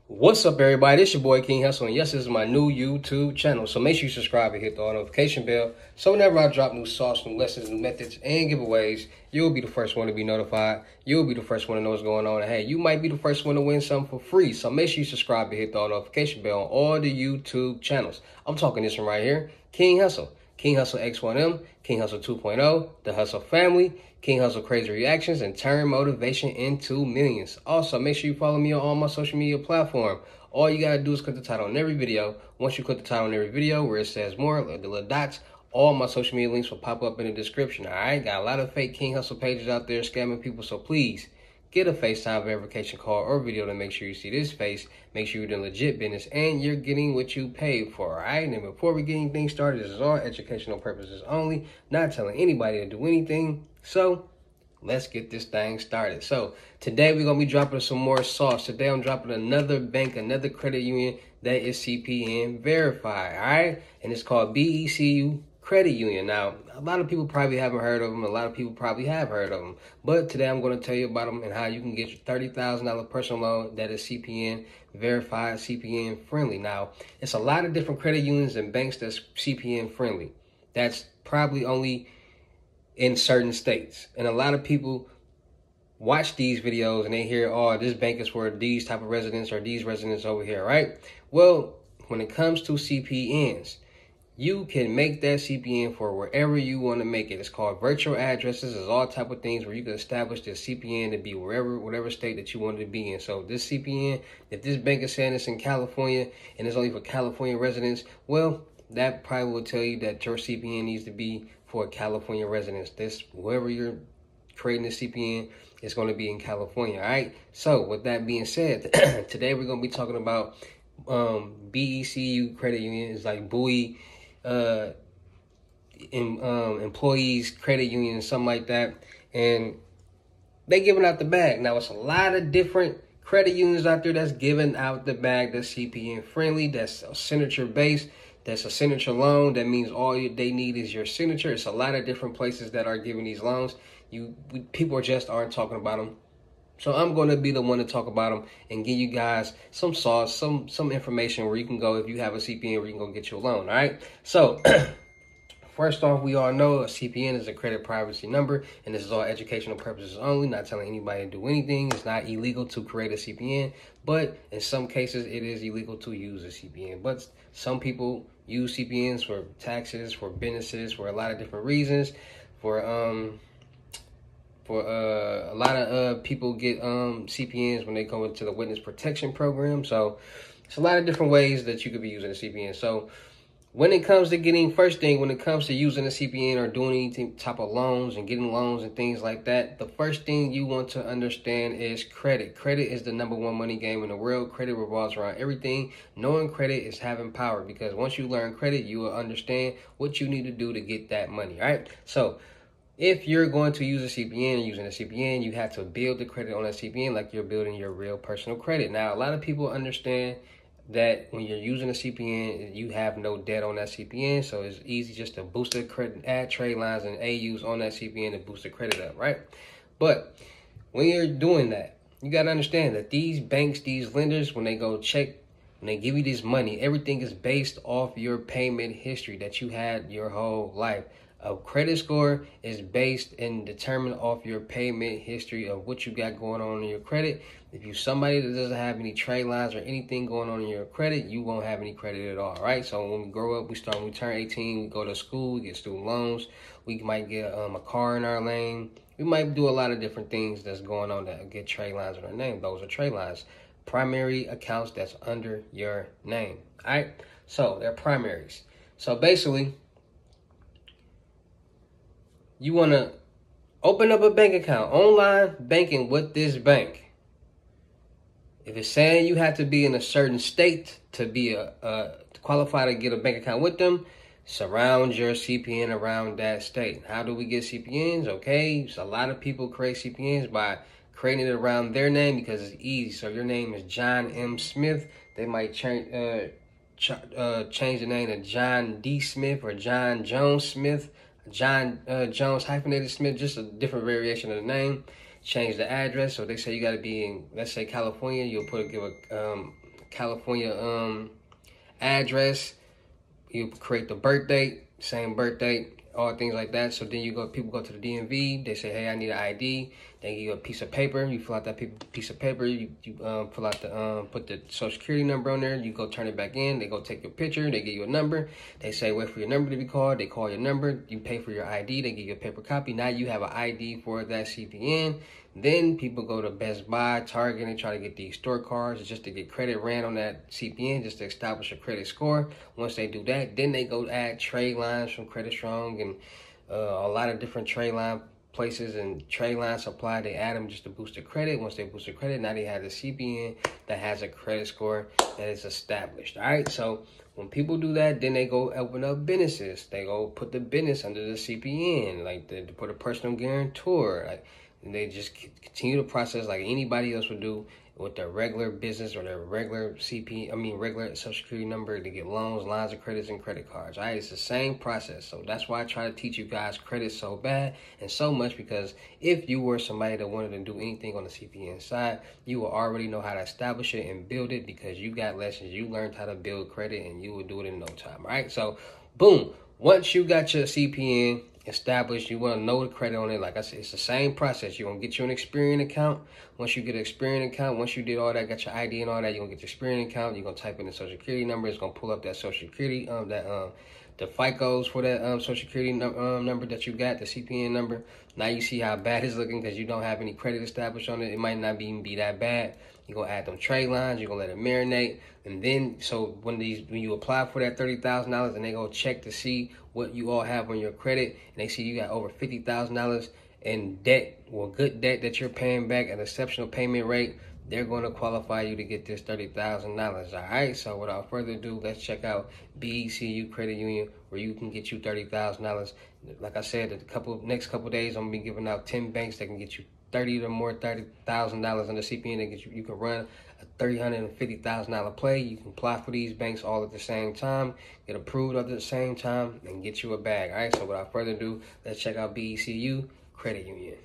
What's up, everybody? This your boy King Hussle, and yes, this is my new YouTube channel. So make sure you subscribe and hit the notification bell, so whenever I drop new sauce, new lessons, new methods, and giveaways, you'll be the first one to be notified. You'll be the first one to know what's going on. And hey, you might be the first one to win something for free. So make sure you subscribe and hit the notification bell on all the YouTube channels. I'm talking this one right here, King Hussle. King Hussle X1M, King Hussle 2.0, the Hussle family, King Hussle crazy reactions, and turn motivation into millions. Also, make sure you follow me on all my social media platforms. All you gotta do is click the title on every video. Once you click the title on every video where it says more, the little dots, all my social media links will pop up in the description. All right, got a lot of fake King Hussle pages out there scamming people, so please get a FaceTime verification call or video to make sure you see this face. Make sure you're doing legit business and you're getting what you paid for, all right? And before we get anything started, this is all educational purposes only, not telling anybody to do anything. So let's get this thing started. So today we're going to be dropping some more sauce. Today I'm dropping another bank, another credit union that is CPN verified, all right? And it's called BECU Credit Union. Now, a lot of people probably haven't heard of them. A lot of people probably have heard of them. But today I'm going to tell you about them and how you can get your $30,000 personal loan that is CPN verified, CPN friendly. Now, it's a lot of different credit unions and banks that's CPN friendly. That's probably only in certain states. And a lot of people watch these videos and they hear, oh, this bank is for these type of residents or these residents over here, right? Well, when it comes to CPNs, you can make that CPN for wherever you want to make it. It's called virtual addresses. There's all type of things where you can establish this CPN to be whatever state that you want it to be in. So this CPN, if this bank is saying it's in California and it's only for California residents, well, that probably will tell you that your CPN needs to be for California residents. This, whoever you're creating this CPN, is going to be in California, all right? So with that being said, today we're going to be talking about BECU Credit Union. It's like Bowie employees credit union, something like that, and they giving out the bag. Now it's a lot of different credit unions out there that's giving out the bag that's CPN friendly, that's a signature based, that's a signature loan. That means all they need is your signature. It's a lot of different places that are giving these loans. People just aren't talking about them. So I'm going to be the one to talk about them and give you guys some sauce, some information where you can go if you have a CPN where you can go get your loan, all right? So first off, we all know a CPN is a credit privacy number, and this is all educational purposes only, not telling anybody to do anything. It's not illegal to create a CPN, but in some cases it is illegal to use a CPN. But some people use CPNs for taxes, for businesses, for a lot of different reasons, for a lot of people get CPNs when they go into the witness protection program. So it's a lot of different ways that you could be using a CPN. So when it comes to when it comes to using a CPN or doing any type of loans and getting loans and things like that, the first thing you want to understand is credit. Credit is the #1 money game in the world. Credit revolves around everything. Knowing credit is having power, because once you learn credit, you will understand what you need to do to get that money, all right? So if you're going to use a CPN and using a CPN, you have to build the credit on that CPN like you're building your real personal credit. Now, a lot of people understand that when you're using a CPN, you have no debt on that CPN, so it's easy just to boost the credit, add trade lines and AUs on that CPN to boost the credit up, right? But when you're doing that, you got to understand that these banks, these lenders, when they go check, when they give you this money, everything is based off your payment history that you had your whole life. A credit score is based and determined off your payment history of what you got going on in your credit. If you're somebody that doesn't have any trade lines or anything going on in your credit, you won't have any credit at all, right? So when we grow up, when we turn 18, we go to school, we get student loans, we might get a car in our name. We might do a lot of different things that's going on that get trade lines in our name. Those are trade lines. Primary accounts that's under your name, all right? So they're primaries. So basically, you want to open up a bank account, online banking with this bank. If it's saying you have to be in a certain state to be to qualify to get a bank account with them, surround your CPN around that state. How do we get CPNs? Okay, so a lot of people create CPNs by creating it around their name because it's easy. So your name is John M. Smith. They might change the name to John D. Smith or John Jones Smith. John Jones hyphenated Smith, just a different variation of the name. Change the address. So they say you got to be in, let's say, California. You'll give a California address. You create the birth date, same birth date, all things like that. So then people go to the DMV. They say, hey, I need an ID. They give you a piece of paper. You fill out that piece of paper. You fill out put the social security number on there. You go turn it back in. They go take your picture. They give you a number. They say, wait for your number to be called. They call your number. You pay for your ID. They give you a paper copy. Now you have an ID for that CPN. Then people go to Best Buy, Target, and try to get these store cards just to get credit ran on that CPN, just to establish a credit score. Once they do that, then they go add trade lines from Credit Strong and a lot of different trade line places and trade line supply. They add them just to boost the credit. Once they boost the credit, now they have the CPN that has a credit score that is established. All right, so when people do that, then they go open up businesses. They go put the business under the CPN, like they put a personal guarantor, like. And they just continue the process like anybody else would do with their regular business or their regular regular social security number to get loans, lines of credits, and credit cards. All right, it's the same process. So that's why I try to teach you guys credit so bad and so much, because if you were somebody that wanted to do anything on the CPN side, you will already know how to establish it and build it, because you got lessons. You learned how to build credit and you will do it in no time. All right, so boom. Once you got your CPN established, you want to know the credit on it. Like I said, it's the same process. You're going to get you an Experian account. Once you get an Experian account, once you did all that, got your ID and all that, you're going to get your Experian account. You're going to type in the social security number. It's going to pull up that social security, the FICOs for that social security number that you got, the CPN number. Now you see how bad it's looking because you don't have any credit established on it. It might not even be that bad. You're going to add them trade lines. You're going to let it marinate. And then, so when you apply for that $30,000 and they go check to see what you all have on your credit, and they see you got over $50,000 in debt, or good debt that you're paying back at an exceptional payment rate, they're going to qualify you to get this $30,000. All right, so without further ado, let's check out BECU Credit Union, where you can get you $30,000. Like I said, next couple days, I'm going to be giving out 10 banks that can get you $30,000 on the CPN. That you can run a $350,000 play. You can apply for these banks all at the same time, get approved at the same time, and get you a bag. All right, so without further ado, let's check out BECU Credit Union.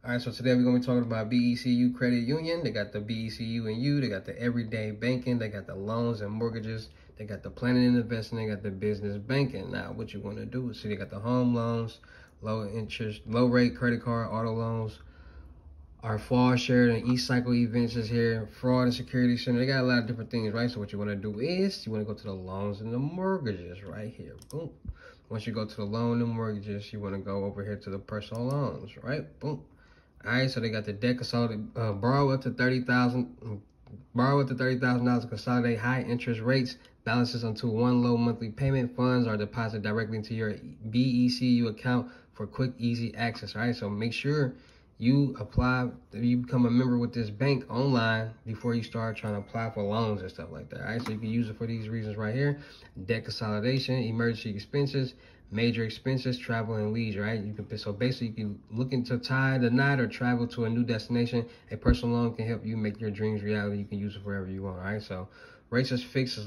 All right, so today we're going to be talking about BECU Credit Union. They got the BECU and U. They got the everyday banking. They got the loans and mortgages. They got the planning and investing. They got the business banking. Now, what you want to do is see they got the home loans, low interest, low rate credit card, auto loans. Our fall share and e-cycle events is here. Fraud and security center. They got a lot of different things, right? So what you want to do is you want to go to the loans and the mortgages right here. Boom. Once you go to the loan and mortgages, you want to go over here to the personal loans, right? Boom. All right, so they got the debt consolidated, borrow up to $30,000 to consolidate high interest rates, balances onto one low monthly payment. Funds are deposited directly into your BECU account for quick, easy access. All right, so make sure you become a member with this bank online before you start trying to apply for loans and stuff like that. All right, so you can use it for these reasons right here: debt consolidation, emergency expenses, major expenses, travel and leisure. Right, so basically you can look into tie the knot or travel to a new destination. A personal loan can help you make your dreams reality. You can use it wherever you want. All right, so rates are fixed.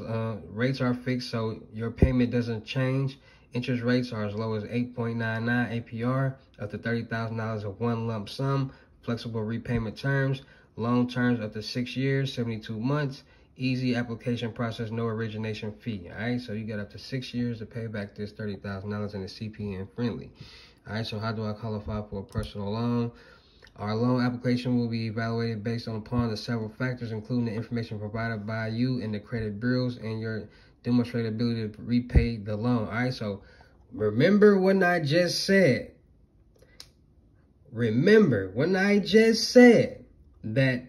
Rates are fixed, so your payment doesn't change. Interest rates are as low as 8.99 APR, up to $30,000 of one lump sum. Flexible repayment terms. Loan terms up to 6 years, 72 months. Easy application process, no origination fee. All right, so you got up to 6 years to pay back this $30,000 and it's CPN friendly. All right, so how do I qualify for a personal loan? Our loan application will be evaluated based upon the several factors, including the information provided by you and the credit bureaus and your demonstrated ability to repay the loan. All right, so remember when I just said, that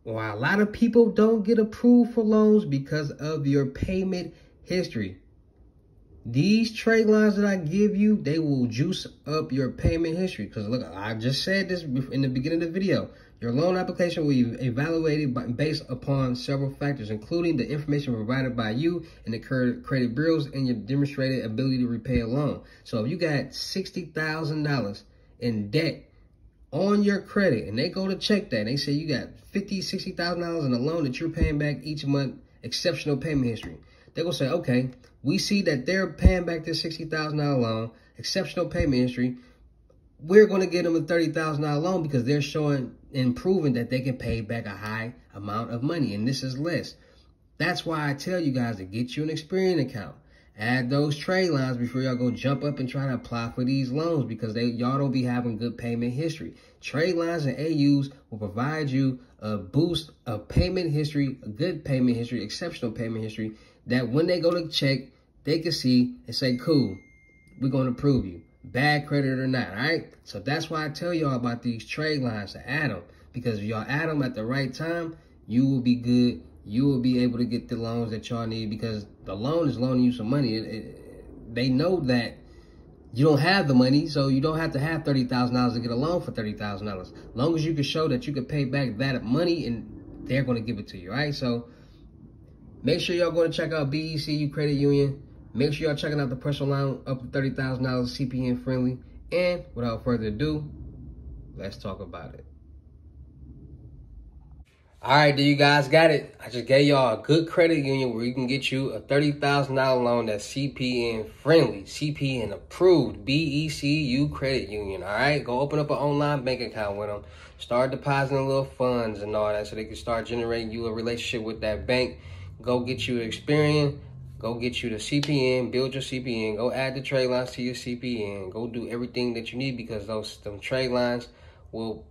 while a lot of people don't get approved for loans because of your payment history, these trade lines that I give you, they will juice up your payment history. Because look, I just said this in the beginning of the video. Your loan application will be evaluated based upon several factors, including the information provided by you and the credit bureaus and your demonstrated ability to repay a loan. So if you got $60,000 in debt on your credit and they go to check that and they say you got $50,000, $60,000 in a loan that you're paying back each month, exceptional payment history, they're going to say, okay, we see that they're paying back this $60,000 loan, exceptional payment history. we're going to get them a $30,000 loan because they're showing and proving that they can pay back a high amount of money, and this is less. That's why I tell you guys to get you an Experian account. Add those trade lines before y'all go jump up and try to apply for these loans because y'all don't be having good payment history. Trade lines and AUs will provide you a boost of payment history, a good payment history, exceptional payment history, that when they go to check, they can see and say, cool, we're going to approve you, bad credit or not, all right? So that's why I tell y'all about these trade lines to add them, because if y'all add them at the right time, you will be good. You will be able to get the loans that y'all need, because the loan is loaning you some money. They know that you don't have the money, so you don't have to have $30,000 to get a loan for $30,000. As long as you can show that you can pay back that money, and they're going to give it to you, right? So make sure y'all going to check out BECU Credit Union. Make sure y'all checking out the personal loan up to $30,000, CPN friendly. And without further ado, let's talk about it. All right, do you guys got it? I just gave y'all a good credit union where you can get you a $30,000 loan that's CPN friendly, CPN approved, BECU Credit Union. All right, go open up an online bank account with them. Start depositing little funds and all that so they can start generating you a relationship with that bank. Go get you Experian. Go get you the CPN, build your CPN. Go add the trade lines to your CPN. Go do everything that you need, because them trade lines will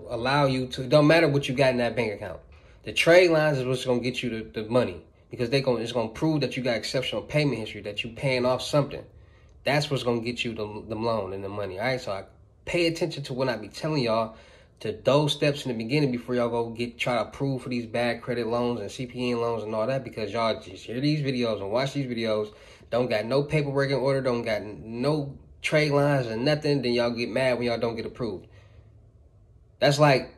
allow you to, don't matter what you got in that bank account. The trade lines is what's going to get you the money, because it's going to prove that you got exceptional payment history, that you paying off something. That's what's going to get you the loan and the money. All right, so I pay attention to what I be telling y'all, to those steps in the beginning before y'all go try to approve for these bad credit loans and CPN loans and all that, because y'all just hear these videos and watch these videos, don't got no paperwork in order, don't got no trade lines or nothing, then y'all get mad when y'all don't get approved. That's like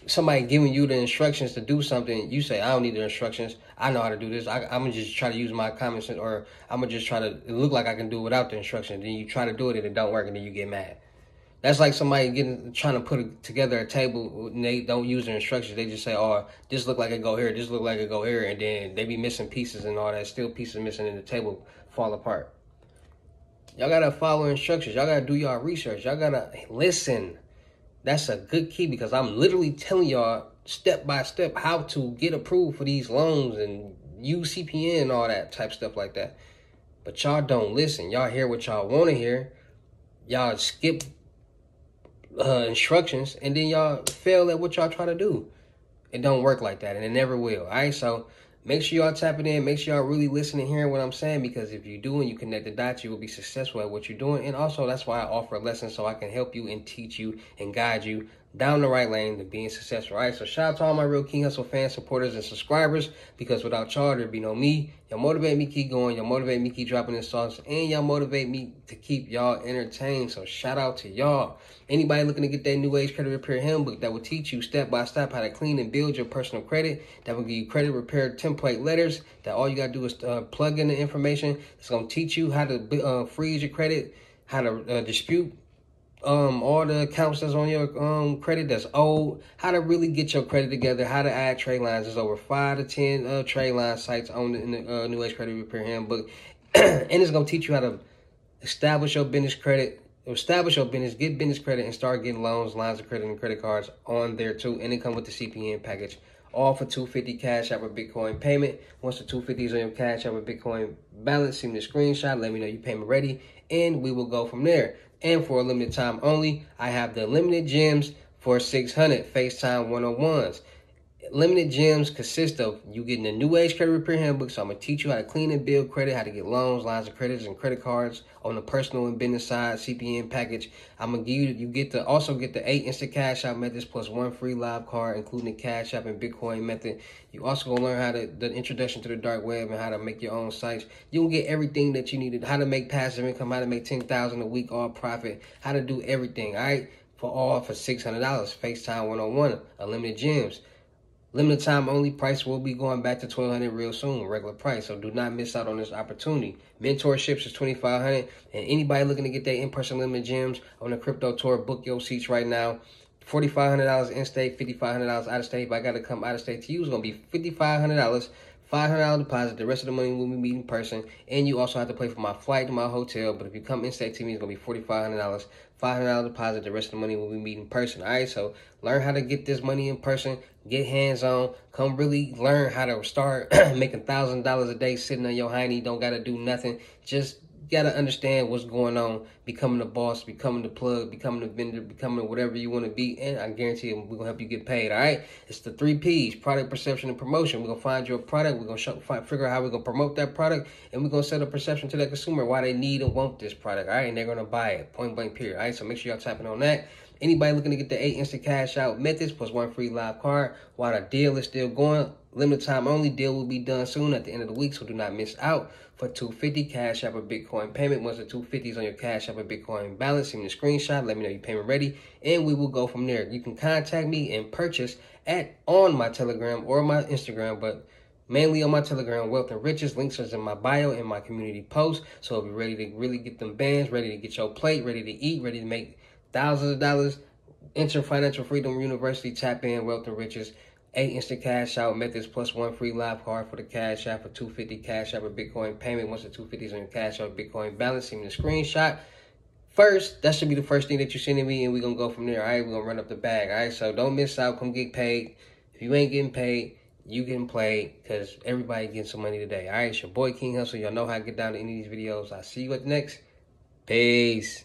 somebody giving you the instructions to do something. You say, I don't need the instructions. I know how to do this. I'm going to just try to use my common sense, or I'm going to just try to look like I can do it without the instructions. Then you try to do it and it don't work, and then you get mad. That's like somebody trying to put together a table and they don't use the instructions. They just say, oh, this look like it go here, this look like it go here, and then they be missing pieces and all that. Still pieces missing, and the table fall apart. Y'all got to follow instructions. Y'all got to do y'all research. Y'all got to listen. That's a good key, because I'm literally telling y'all step by step how to get approved for these loans and use CPN and all that type stuff like that. But y'all don't listen. Y'all hear what y'all want to hear. Y'all skip instructions, and then y'all fail at what y'all try to do. It don't work like that, and it never will. All right, so make sure y'all tap it in. Make sure y'all really listen and hearing what I'm saying, because if you do and you connect the dots, you will be successful at what you're doing. And also, that's why I offer lessons, so I can help you and teach you and guide you down the right lane to being successful. All right, so shout out to all my real King Hussle fans, supporters, and subscribers, because without y'all, there'd be no me. Y'all motivate me keep going. Y'all motivate me keep dropping this sauce, and y'all motivate me to keep y'all entertained. So shout out to y'all. Anybody looking to get that new age credit repair handbook that will teach you step by step how to clean and build your personal credit, that will give you credit repair template letters, that all you got to do is plug in the information. It's going to teach you how to freeze your credit, how to dispute all the accounts that's on your credit that's owed, how to really get your credit together, how to add trade lines. There's over 5 to 10 trade line sites on in the New Age Credit Repair Handbook. And it's going to teach you how to establish your business credit, get business credit, and start getting loans, lines of credit, and credit cards on there too. And it comes with the CPN package. All for $250 cash out with Bitcoin payment. Once the $250 is on your cash out with Bitcoin balance, send me a screenshot, let me know your payment ready, and we will go from there. And for a limited time only, I have the limited gems for 600 FaceTime 101s. Limited gems consist of you getting the New Age Credit Repair Handbook, so I'm going to teach you how to clean and build credit, how to get loans, lines of credits, and credit cards on the personal and business side, CPN package. I'm going to give you, also get the 8 instant cash out methods plus 1 free live card, including the cash app and Bitcoin method. You also going to learn how the introduction to the dark web and how to make your own sites. You will get everything that you need, how to make passive income, how to make $10,000 a week, all profit, how to do everything, all right? For $600, FaceTime 101, unlimited gems. Limited time only, price will be going back to $1,200 real soon, regular price. So do not miss out on this opportunity. Mentorships is $2,500, and anybody looking to get their in-person limited gems on the crypto tour, book your seats right now. $4,500 in-state, $5,500 out-of-state. If I got to come out-of-state to you, it's going to be $5,500 $500 deposit. The rest of the money will be meet in person. And you also have to pay for my flight to my hotel. But if you come in-state to me, it's going to be $4,500. $500 deposit. The rest of the money will be meet in person. All right, so learn how to get this money in person. Get hands-on. Come really learn how to start making $1,000 a day sitting on your hiney. Don't got to do nothing. Just got to understand what's going on, becoming the boss, becoming the plug, becoming the vendor, becoming whatever you want to be, and I guarantee you we're going to help you get paid, all right? It's the 3 Ps, product, perception, and promotion. We're going to find your product, we're going to figure out how we're going to promote that product, and we're going to set a perception to the consumer why they need and want this product, all right? And they're going to buy it, point blank period, all right? So make sure y'all tapping on that. Anybody looking to get the 8 instant cash out methods plus 1 free live card while the deal is still going, limited time only, deal will be done soon at the end of the week, so do not miss out. For $250 Cash App or Bitcoin payment, once the $250 is on your Cash App or Bitcoin balance, send me a screenshot, let me know your payment ready, and we will go from there. You can contact me and purchase on my Telegram or my Instagram, but mainly on my Telegram, Wealth and Riches. Links are in my bio and my community post. So if you're ready to really get them bands, ready to get your plate, ready to eat, ready to make thousands of dollars, enter Financial Freedom University, tap in Wealth and Riches. 8 instant cash out methods plus 1 free live card for the Cash App for $250 Cash App or Bitcoin payment. Once the $250 is on your Cash App or Bitcoin balance, send me the screenshot. First, that should be the first thing that you're sending me, and we're going to go from there, all right? We're going to run up the bag, all right? So don't miss out. Come get paid. If you ain't getting paid, you getting played because everybody getting some money today, all right? It's your boy, King Hussle. Y'all know how to get down to any of these videos. I'll see you at the next. Peace.